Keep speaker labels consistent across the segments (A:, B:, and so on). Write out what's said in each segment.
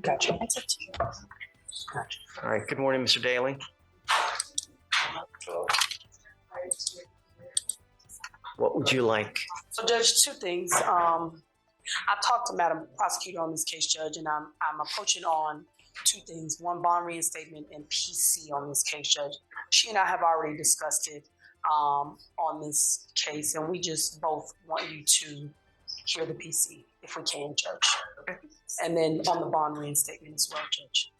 A: Gotcha.
B: All right. Good morning, Mr. Daly. What would you like?
A: So, Judge, two things. I talked to Madam Prosecutor on this case, Judge, and I'm approaching on two things. One, bond reinstatement, and PC on this case, Judge. She and I have already discussed it on this case, and we just both want you to hear the PC, if we can, Judge. And then on the bond reinstatement as well, Judge.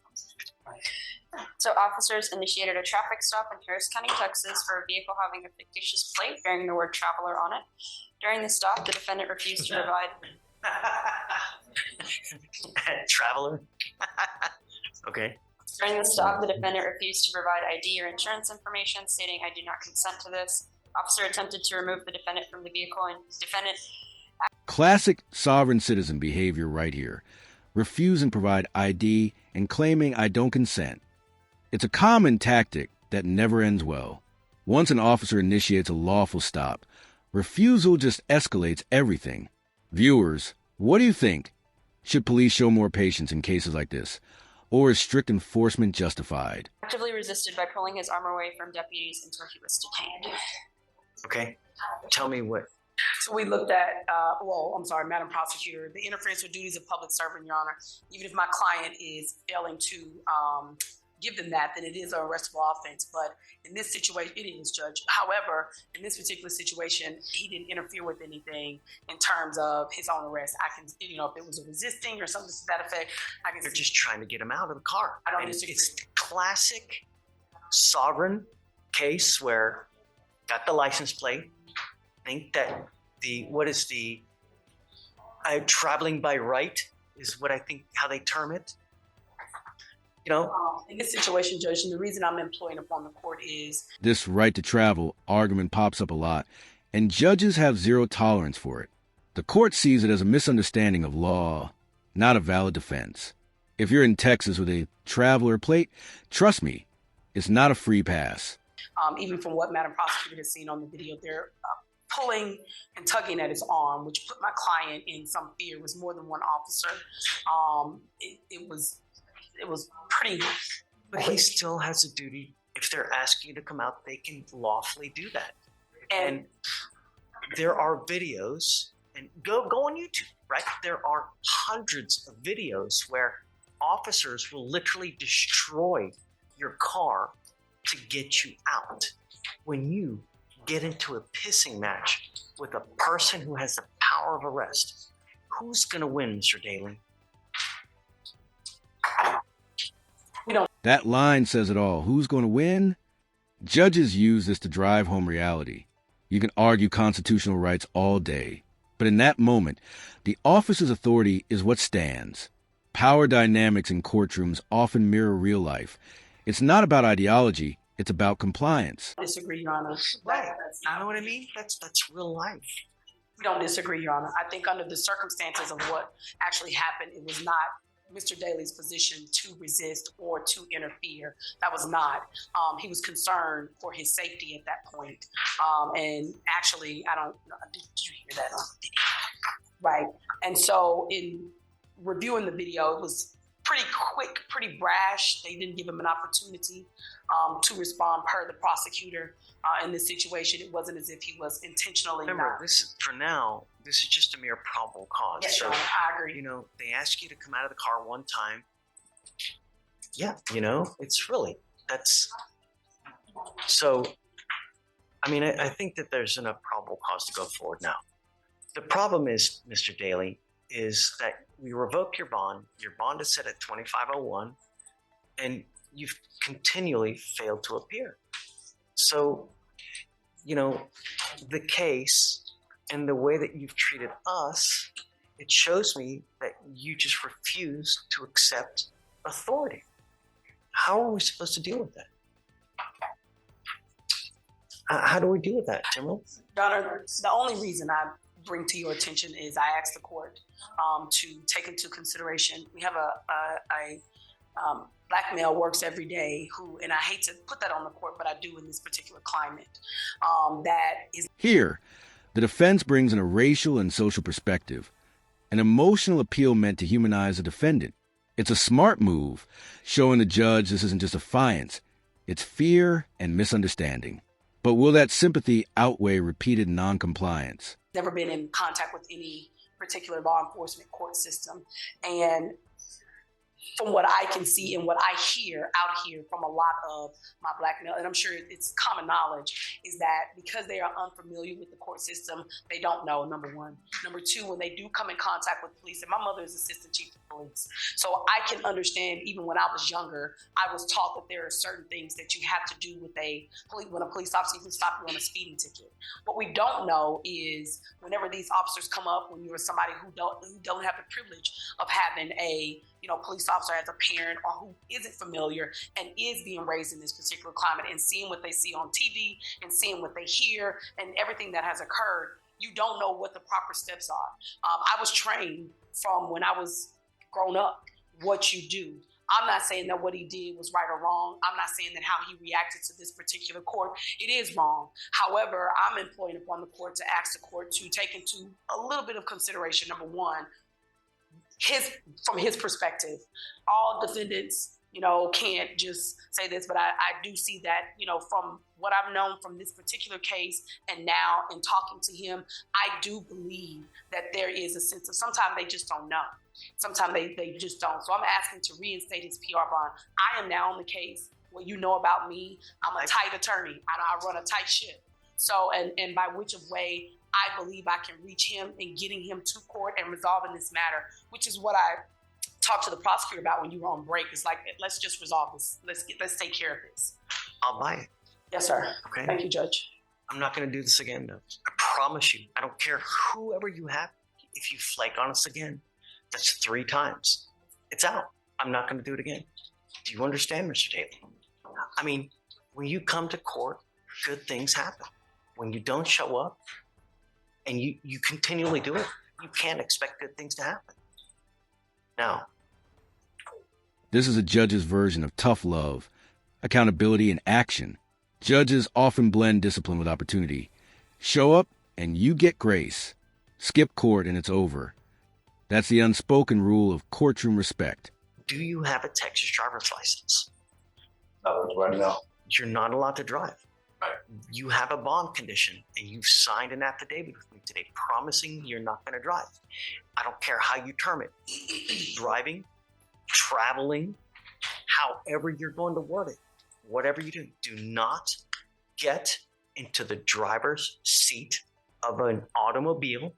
C: So officers initiated a traffic stop in Harris County, Texas for a vehicle having a fictitious plate bearing the word traveler on it. During the stop, the defendant refused to provide...
B: Traveler? Okay.
C: During the stop, the defendant refused to provide ID or insurance information, stating, "I do not consent to this." Officer attempted to remove the defendant from the vehicle, and defendant...
D: Classic sovereign citizen behavior right here. Refusing to provide ID and claiming I don't consent. It's a common tactic that never ends well. Once an officer initiates a lawful stop, refusal just escalates everything. Viewers, what do you think? Should police show more patience in cases like this? Or is strict enforcement justified?
C: Actively resisted by pulling his arm away from deputies until he was detained.
B: Okay. Tell me what.
A: So we looked at, Madam Prosecutor, the interference with duties of public servant, Your Honor. Even if my client is failing to give them that, then it is an arrestable offense. But in this situation, it is, Judge. However, in this particular situation, he didn't interfere with anything in terms of his own arrest. I can, if it was a resisting or something to that effect, I can.
B: They're just trying to get him out of the car.
A: I don't disagree.
B: It's classic sovereign case where got the license plate. Think that traveling by right is what I think how they term it.
A: In this situation, Judge, and the reason I'm employing upon the court is
D: this right to travel argument pops up a lot, and judges have zero tolerance for it. The court sees it as a misunderstanding of law, not a valid defense. If you're in Texas with a traveler plate, trust me, it's not a free pass.
A: Even from what Madam Prosecutor has seen on the video, they're pulling and tugging at his arm, which put my client in some fear. It was more than one officer. It was pretty.
B: But he still has a duty. If they're asking you to come out, they can lawfully do that. And there are videos, and go on YouTube, right? There are hundreds of videos where officers will literally destroy your car to get you out. When you get into a pissing match with a person who has the power of arrest, who's going to win, Mr. Daly?
D: That line says it all. Who's going to win? Judges use this to drive home reality. You can argue constitutional rights all day, but in that moment, the officer's authority is what stands. Power dynamics in courtrooms often mirror real life. It's not about ideology, it's about compliance.
A: I disagree, Your Honor.
B: Right. You know what I mean? That's real life.
A: We don't disagree, Your Honor. I think under the circumstances of what actually happened, it was not Mr. Daly's position to resist or to interfere. That was not. He was concerned for his safety at that point. And actually, I don't know, did you hear that on the video? Right. And so in reviewing the video, it was pretty quick, pretty brash. They didn't give him an opportunity to respond per the prosecutor. In this situation, it wasn't as if he was intentionally.
B: Remember, this is just a mere probable cause.
A: Yes,
B: so,
A: I agree.
B: They ask you to come out of the car one time. Yeah, it's really, that's, so, I think that there's enough probable cause to go forward now. The problem is, Mr. Daly, is that we revoke your bond is set at 2501, and you've continually failed to appear. So, the case and the way that you've treated us, it shows me that you just refuse to accept authority. How are we supposed to deal with that? How do we deal with that, Channal?
A: Your Honor, the only reason I bring to your attention is I asked the court to take into consideration. We have a black male works every day who, and I hate to put that on the court, but I do in this particular climate, that is.
D: Here, the defense brings in a racial and social perspective, an emotional appeal meant to humanize the defendant. It's a smart move, showing the judge this isn't just defiance, it's fear and misunderstanding. But will that sympathy outweigh repeated noncompliance?
A: Never been in contact with any particular law enforcement court system. And from what I can see and what I hear out here from a lot of my Black male, and I'm sure it's common knowledge, is that because they are unfamiliar with the court system, they don't know, number one. Number two, when they do come in contact with police, and my mother is assistant chief of police, so I can understand even when I was younger, I was taught that there are certain things that you have to do with when a police officer even stop you on a speeding ticket. What we don't know is whenever these officers come up, when you're somebody who don't have the privilege of having a police officer as a parent or who isn't familiar and is being raised in this particular climate and seeing what they see on TV and seeing what they hear and everything that has occurred, you don't know what the proper steps are. I was trained from when I was grown up, what you do. I'm not saying that what he did was right or wrong. I'm not saying that how he reacted to this particular court, it is wrong. However, I'm employing upon the court to ask the court to take into a little bit of consideration, number one, from his perspective, all defendants, can't just say this, but I do see that, from what I've known from this particular case and now in talking to him, I do believe that there is a sense of sometimes they just don't know. Sometimes they just don't. So I'm asking to reinstate his PR bond. I am now on the case. What you know about me, I'm a tight attorney. I run a tight ship. So, and by which of way, I believe I can reach him and getting him to court and resolving this matter, which is what I talked to the prosecutor about when you were on break. It's like, let's just resolve this. Let's take care of this.
B: I'll buy it.
A: Yes, sir.
B: Okay.
A: Thank you, Judge.
B: I'm not going to do this again, though. I promise you. I don't care whoever you have. If you flake on us again, that's 3 times. It's out. I'm not going to do it again. Do you understand, Mr. Daly? I mean, when you come to court, good things happen. When you don't show up and you continually do it, you can't expect good things to happen. Now,
D: this is a judge's version of tough love, accountability, and action. Judges often blend discipline with opportunity. Show up and you get grace. Skip court and it's over. That's the unspoken rule of courtroom respect.
B: do you have a Texas driver's license?
E: No, right now.
B: You're not allowed to drive.
E: Right.
B: You have a bond condition, and you've signed an affidavit with me today promising you're not going to drive. I don't care how you term it. Driving, traveling, however you're going to word it, whatever you do not get into the driver's seat of an automobile,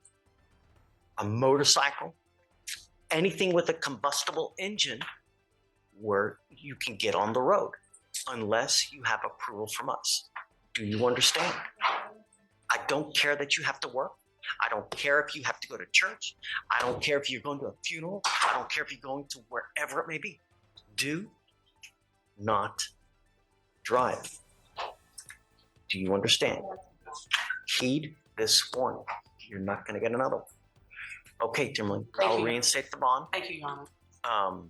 B: a motorcycle, anything with a combustible engine where you can get on the road unless you have approval from us. Do you understand? I don't care that you have to work. I don't care if you have to go to church. I don't care if you're going to a funeral. I don't care if you're going to wherever it may be. Do not drive. Do you understand? Heed this warning. You're not going to get another one. Okay, Timberland, I'll reinstate the bond.
A: Thank you, Your Honor.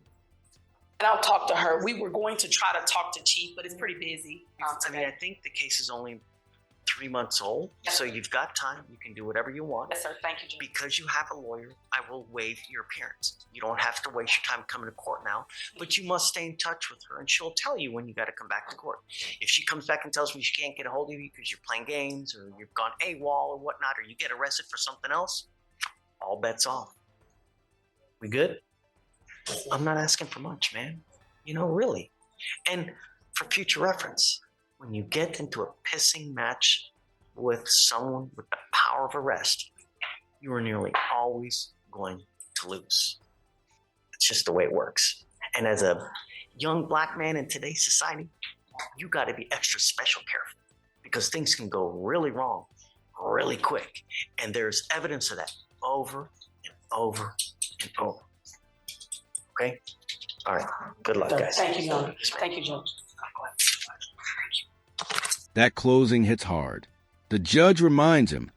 A: And I'll talk to her. We were going to try to talk to Chief, but it's pretty busy today.
B: I think the case is only 3 months old,
A: Yes,
B: so
A: sir.
B: you've got time. You can do whatever you want.
A: Yes, sir. Thank you, Judge.
B: Because you have a lawyer, I will waive your appearance. You don't have to waste your time coming to court now, but you must stay in touch with her, and she'll tell you when you got to come back to court. If she comes back and tells me she can't get a hold of you because you're playing games or you've gone AWOL or whatnot, or you get arrested for something else, all bets off. We good? I'm not asking for much, man. Really. And for future reference, when you get into a pissing match with someone with the power of arrest, you are nearly always going to lose. It's just the way it works. And as a young black man in today's society, you got to be extra special careful because things can go really wrong really quick. And there's evidence of that over and over and over. Okay? All right. Good luck, guys.
A: Thank you, Your Honor. Thank you, Judge.
D: That closing hits hard. The judge reminds him,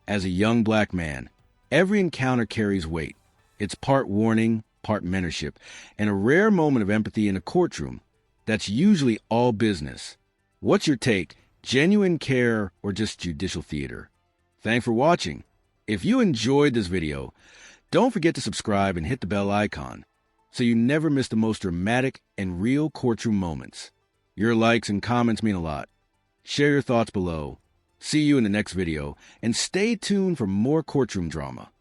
D: as a young black man, every encounter carries weight. It's part warning, part mentorship, and a rare moment of empathy in a courtroom that's usually all business. What's your take? Genuine care or just judicial theater? Thanks for watching. If you enjoyed this video, don't forget to subscribe and hit the bell icon. so you never miss the most dramatic and real courtroom moments. Your likes and comments mean a lot. Share your thoughts below. See you in the next video, and stay tuned for more courtroom drama.